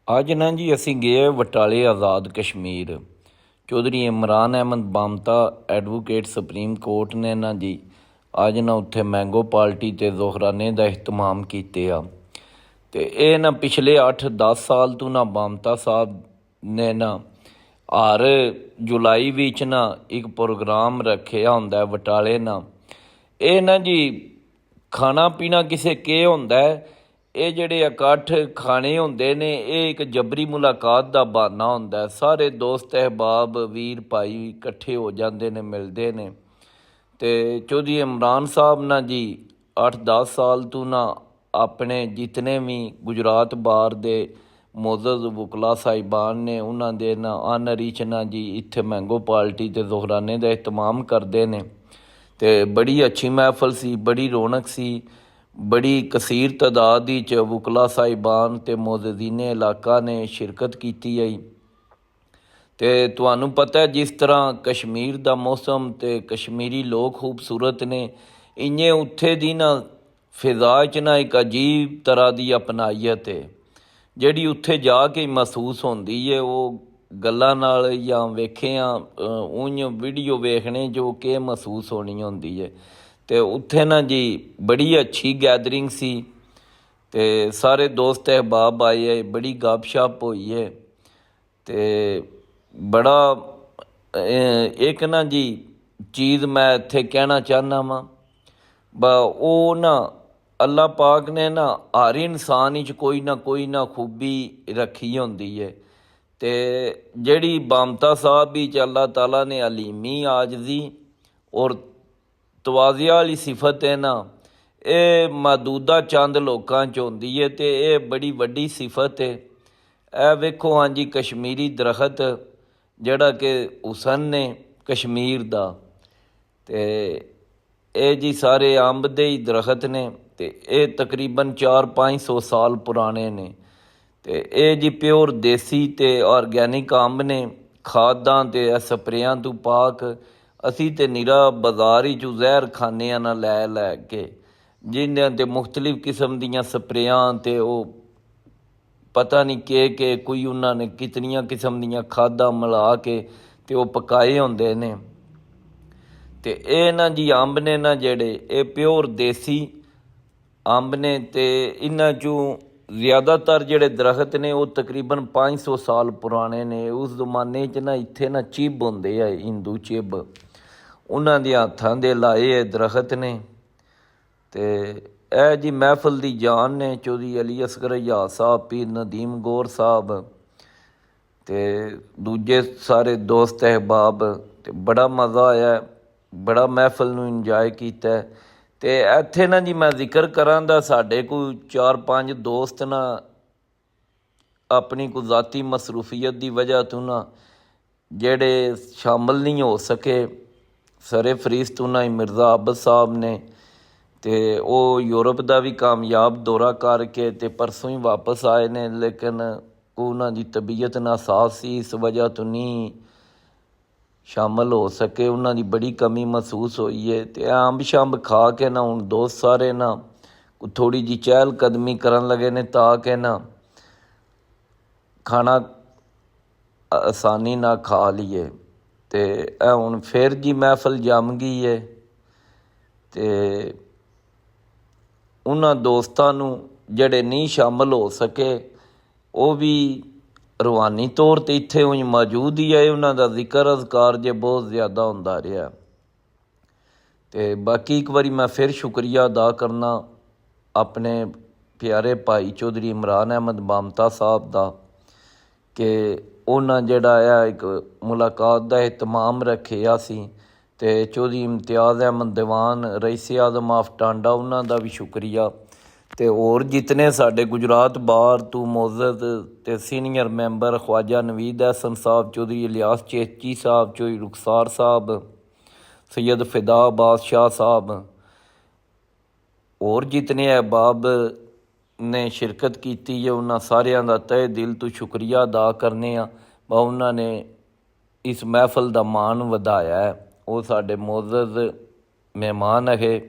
ਅੱਜ ਨਾ ਜੀ ਅਸੀਂ ਗਏ ਬਟਾਲੇ Azad Kashmir. Chaudhry Imran Ahmed Bamta advocate supreme court ਨੇ ਨਾ ਜੀ ਅੱਜ ਨਾ ਉੱਥੇ ਮੈਂਗੋ ਪਾਰਟੀ ਅਤੇ ਜ਼ੋਹਰਾਨੇ ਦਾ ਇਹਤਮਾਮ ਕੀਤੇ ਆ। ਅਤੇ ਇਹ ਨਾ ਪਿਛਲੇ 8-10 ਸਾਲ ਤੋਂ ਨਾ ਬਾਮਤਾ ਸਾਹਿਬ ਨੇ ਨਾ ਹਰ ਜੁਲਾਈ ਵਿੱਚ ਨਾ ਇੱਕ ਪ੍ਰੋਗਰਾਮ ਰੱਖਿਆ ਹੁੰਦਾ ਬਟਾਲੇ ਨਾ। ਇਹ ਨਾ ਜੀ ਖਾਣਾ ਪੀਣਾ ਕਿਸੇ ਕੇ ਹੁੰਦਾ ਹੈ। ਇਹ ਜਿਹੜੇ ਇਕੱਠ ਖਾਣੇ ਹੁੰਦੇ ਨੇ ਇਹ ਇੱਕ ਜਬਰੀ ਮੁਲਾਕਾਤ ਦਾ ਬਹਾਨਾ ਹੁੰਦਾ। ਸਾਰੇ ਦੋਸਤ ਅਹਿਬਾਬ ਵੀਰ ਭਾਈ ਇਕੱਠੇ ਹੋ ਜਾਂਦੇ ਨੇ, ਮਿਲਦੇ ਨੇ। ਅਤੇ ਚੌਧਰੀ ਇਮਰਾਨ ਸਾਹਿਬ ਨਾ ਜੀ 8-10 ਸਾਲ ਤੋਂ ਨਾ ਆਪਣੇ ਜਿਤਨੇ ਵੀ ਗੁਜਰਾਤ ਬਾਰ ਦੇ ਮੋਅੱਜ਼ਜ਼ ਵਕਲਾ ਸਾਹਿਬਾਨ ਨੇ ਉਹਨਾਂ ਦੇ ਨਾ ਆਨਰੀ 'ਚ ਨਾ ਜੀ ਇੱਥੇ ਮੈਂਗੋ ਪਾਰਟੀ ਅਤੇ ਜ਼ੋਹਰਾਨੇ ਦਾ ਇਹਤਮਾਮ ਕਰਦੇ ਨੇ। ਅਤੇ ਬੜੀ ਅੱਛੀ ਮਹਿਫਲ ਸੀ, ਬੜੀ ਰੌਣਕ ਸੀ। ਬੜੀ ਕਸੀਰ ਤਾਦਾਦ ਵਿੱਚ ਵਕਲਾ ਸਾਹਿਬਾਨ ਅਤੇ ਮੁਅੱਜ਼ਜ਼ੀਨ ਇਲਾਕਾ ਨੇ ਸ਼ਿਰਕਤ ਕੀਤੀ ਹੈ। ਅਤੇ ਤੁਹਾਨੂੰ ਪਤਾ ਜਿਸ ਤਰ੍ਹਾਂ ਕਸ਼ਮੀਰ ਦਾ ਮੌਸਮ ਅਤੇ ਕਸ਼ਮੀਰੀ ਲੋਕ ਖੂਬਸੂਰਤ ਨੇ, ਇੰਨੇ ਉੱਥੇ ਦੀ ਨਾ ਫਿਜ਼ਾ 'ਚ ਨਾ ਇੱਕ ਅਜੀਬ ਤਰ੍ਹਾਂ ਦੀ ਅਪਨਾਈਅਤ ਹੈ ਜਿਹੜੀ ਉੱਥੇ ਜਾ ਕੇ ਮਹਿਸੂਸ ਹੁੰਦੀ ਹੈ। ਉਹ ਗੱਲਾਂ ਨਾਲ ਜਾਂ ਵੇਖਿਆ ਉਂਝ ਵੀਡੀਓ ਵੇਖਣੇ ਜੋ ਕਿ ਮਹਿਸੂਸ ਹੋਣੀ ਹੁੰਦੀ ਹੈ। ਅਤੇ ਉੱਥੇ ਨਾ ਜੀ ਬੜੀ ਅੱਛੀ ਗੈਦਰਿੰਗ ਸੀ ਅਤੇ ਸਾਰੇ ਦੋਸਤ ਅਹਿਬਾਬ ਆਏ ਹੈ, ਬੜੀ ਗੱਪ ਸ਼ਪ ਹੋਈ ਹੈ। ਅਤੇ ਬੜਾ ਇੱਕ ਨਾ ਜੀ ਚੀਜ਼ ਮੈਂ ਇੱਥੇ ਕਹਿਣਾ ਚਾਹੁੰਦਾ ਵਾਂ, ਉਹ ਨਾ ਅੱਲਾ ਪਾਕ ਨੇ ਨਾ ਹਰ ਇਨਸਾਨ ਵਿੱਚ ਕੋਈ ਨਾ ਖੂਬੀ ਰੱਖੀ ਹੁੰਦੀ ਹੈ। ਅਤੇ ਜਿਹੜੀ ਬਾਮਤਾ ਸਾਹਿਬ ਵਿੱਚ ਅੱਲਾਹ ਤਾਲਾ ਨੇ ਅਲੀਮੀ ਆਜਜ਼ੀ ਔਰ ਤਵਾਜ਼ਿਆ ਵਾਲੀ ਸਿਫਤ ਹੈ ਨਾ, ਇਹ ਮਹਦੂਦਾ ਚੰਦ ਲੋਕਾਂ 'ਚ ਹੁੰਦੀ ਹੈ ਅਤੇ ਇਹ ਬੜੀ ਵੱਡੀ ਸਿਫਤ ਹੈ। ਇਹ ਵੇਖੋ ਹਾਂਜੀ ਕਸ਼ਮੀਰੀ ਦਰਖਤ ਜਿਹੜਾ ਕਿ ਹੁਸਨ ਨੇ ਕਸ਼ਮੀਰ ਦਾ, ਅਤੇ ਇਹ ਜੀ ਸਾਰੇ ਅੰਬ ਦੇ ਹੀ ਦਰਖਤ ਨੇ ਅਤੇ ਇਹ ਤਕਰੀਬਨ 400-500 ਸਾਲ ਪੁਰਾਣੇ ਨੇ। ਅਤੇ ਇਹ ਜੀ ਪਿਓਰ ਦੇਸੀ ਅਤੇ ਆਰਗੈਨਿਕ ਅੰਬ ਨੇ, ਖਾਦਾਂ ਅਤੇ ਸਪਰੇਆਂ ਤੋਂ ਪਾਕ। ਅਸੀਂ ਤਾਂ ਨਿਰਾ ਬਾਜ਼ਾਰ ਹੀ 'ਚੋਂ ਜ਼ਹਿਰ ਖਾਂਦੇ ਹਾਂ ਨਾ ਲੈ ਕੇ, ਜਿਨ੍ਹਾਂ 'ਤੇ ਮੁਖਤਲਿਫ ਕਿਸਮ ਦੀਆਂ ਸਪਰੇਆਂ ਅਤੇ ਉਹ ਪਤਾ ਨਹੀਂ ਕਿ ਕੋਈ ਉਹਨਾਂ ਨੇ ਕਿਤਨੀਆਂ ਕਿਸਮ ਦੀਆਂ ਖਾਦਾਂ ਮਿਲਾ ਕੇ ਅਤੇ ਉਹ ਪਕਾਏ ਹੁੰਦੇ ਨੇ। ਅਤੇ ਇਹ ਨਾ ਜੀ ਅੰਬ ਨੇ ਨਾ ਜਿਹੜੇ ਇਹ ਪਿਓਰ ਦੇਸੀ ਅੰਬ ਨੇ, ਅਤੇ ਇਹਨਾਂ 'ਚੋਂ ਜ਼ਿਆਦਾਤਰ ਜਿਹੜੇ ਦਰਖਤ ਨੇ ਉਹ ਤਕਰੀਬਨ 500 ਸਾਲ ਪੁਰਾਣੇ ਨੇ। ਉਸ ਜ਼ਮਾਨੇ 'ਚ ਨਾ ਇੱਥੇ ਨਾ ਚਿੱਬ ਹੁੰਦੇ ਆ, ਹਿੰਦੂ ਚਿੱਬ, ਉਹਨਾਂ ਦੇ ਹੱਥਾਂ ਦੇ ਲਾਏ ਇਹ ਦਰਖਤ ਨੇ। ਅਤੇ ਇਹ ਜੀ ਮਹਿਫਲ ਦੀ ਜਾਨ ਨੇ ਚੌਧਰੀ ਅਲੀ ਅਸਗਰ ਯਾਦ ਸਾਹਿਬ, ਪੀਰ ਨਦੀਮ ਗੌਰ ਸਾਹਿਬ ਅਤੇ ਦੂਜੇ ਸਾਰੇ ਦੋਸਤ ਅਹਿਬਾਬ। ਅਤੇ ਬੜਾ ਮਜ਼ਾ ਆਇਆ, ਬੜਾ ਮਹਿਫਲ ਨੂੰ ਇੰਜੋਏ ਕੀਤਾ। ਅਤੇ ਇੱਥੇ ਨਾ ਜੀ ਮੈਂ ਜ਼ਿਕਰ ਕਰਾਂ ਦਾ ਸਾਡੇ ਕੋਈ 4-5 ਦੋਸਤ ਨਾ ਆਪਣੀ ਕੋਈ ਜ਼ਾਤੀ ਮਸਰੂਫੀਅਤ ਦੀ ਵਜ੍ਹਾ ਤੋਂ ਨਾ ਜਿਹੜੇ ਸ਼ਾਮਲ ਨਹੀਂ ਹੋ ਸਕੇ। ਸਰੇ ਫਰੀਸਤ ਉਹਨਾਂ ਹੀ ਮਿਰਜ਼ਾ ਅਬਦ ਸਾਹਿਬ ਨੇ, ਅਤੇ ਉਹ ਯੂਰਪ ਦਾ ਵੀ ਕਾਮਯਾਬ ਦੌਰਾ ਕਰਕੇ ਅਤੇ ਪਰਸੋਂ ਹੀ ਵਾਪਸ ਆਏ ਨੇ, ਲੇਕਿਨ ਉਹਨਾਂ ਦੀ ਤਬੀਅਤ ਨਾਸਾਜ਼ ਸੀ, ਇਸ ਵਜ੍ਹਾ ਤੋਂ ਨਹੀਂ ਸ਼ਾਮਲ ਹੋ ਸਕੇ। ਉਹਨਾਂ ਦੀ ਬੜੀ ਕਮੀ ਮਹਿਸੂਸ ਹੋਈ ਹੈ। ਅਤੇ ਅੰਬ ਸ਼ੰਬ ਖਾ ਕੇ ਨਾ ਹੁਣ ਦੋਸਤ ਸਾਰੇ ਨਾ ਥੋੜ੍ਹੀ ਜਿਹੀ ਚਹਿਲ ਕਦਮੀ ਕਰਨ ਲੱਗੇ ਨੇ ਤਾਂ ਕਿ ਨਾ ਖਾਣਾ ਆਸਾਨੀ ਨਾਲ ਖਾ ਲਈਏ। ਅਤੇ ਇਹ ਹੁਣ ਫਿਰ ਜੀ ਮਹਿਫਲ ਜੰਮ ਗਈ ਹੈ। ਅਤੇ ਉਹਨਾਂ ਦੋਸਤਾਂ ਨੂੰ ਜਿਹੜੇ ਨਹੀਂ ਸ਼ਾਮਲ ਹੋ ਸਕੇ ਉਹ ਵੀ ਰੂਹਾਨੀ ਤੌਰ 'ਤੇ ਇੱਥੇ ਉਂਝ ਮੌਜੂਦ ਹੀ ਹੈ। ਉਹਨਾਂ ਦਾ ਜ਼ਿਕਰ ਅਜ਼ਕਾਰ ਜੇ ਬਹੁਤ ਜ਼ਿਆਦਾ ਹੁੰਦਾ ਰਿਹਾ। ਅਤੇ ਬਾਕੀ ਇੱਕ ਵਾਰੀ ਮੈਂ ਫਿਰ ਸ਼ੁਕਰੀਆ ਅਦਾ ਕਰਨਾ ਆਪਣੇ ਪਿਆਰੇ ਭਾਈ ਚੌਧਰੀ ਇਮਰਾਨ ਅਹਿਮਦ ਬਾਮਤਾ ਸਾਹਿਬ ਦਾ ਕਿ ਉਹਨਾਂ ਜਿਹੜਾ ਆ ਇੱਕ ਮੁਲਾਕਾਤ ਦਾ ਅਹਿਤਮਾਮ ਰੱਖਿਆ ਸੀ। ਅਤੇ ਚੌਧਰੀ ਇਮਤਿਆਜ਼ ਅਹਿਮਦ ਦੀਵਾਨ ਰਈਸ ਆਜ਼ਮ ਆਫ ਟਾਂਡਾ ਉਹਨਾਂ ਦਾ ਵੀ ਸ਼ੁਕਰੀਆ। ਅਤੇ ਹੋਰ ਜਿਤਨੇ ਸਾਡੇ ਗੁਜਰਾਤ ਬਾਰ ਤੋਂ ਮੁਅੱਜ਼ਜ਼ ਅਤੇ ਸੀਨੀਅਰ ਮੈਂਬਰ ਖਵਾਜਾ ਨਵੀਦ ਅਹਿਸਨ ਸਾਹਿਬ, ਚੌਧਰੀ ਇਲਿਆਸ ਚੇਚੀ ਸਾਹਿਬ, ਚੌਧਰੀ ਰੁਖਸਾਰ ਸਾਹਿਬ, ਸੈਯਦ ਫਿਦਾ ਬਾਦਸ਼ਾਹ ਸਾਹਿਬ, ਹੋਰ ਜਿਤਨੇ ਅਹਿਬਾਬ ਨੇ ਸ਼ਿਰਕਤ ਕੀਤੀ ਹੈ ਉਹਨਾਂ ਸਾਰਿਆਂ ਦਾ ਤਹਿ ਦਿਲ ਤੋਂ ਸ਼ੁਕਰੀਆ ਅਦਾ ਕਰਨੇ ਆ। ਉਹਨਾਂ ਨੇ ਇਸ ਮਹਿਫਲ ਦਾ ਮਾਣ ਵਧਾਇਆ ਹੈ। ਉਹ ਸਾਡੇ ਮੁਅੱਜ਼ਜ਼ ਮਹਿਮਾਨ ਹੈ।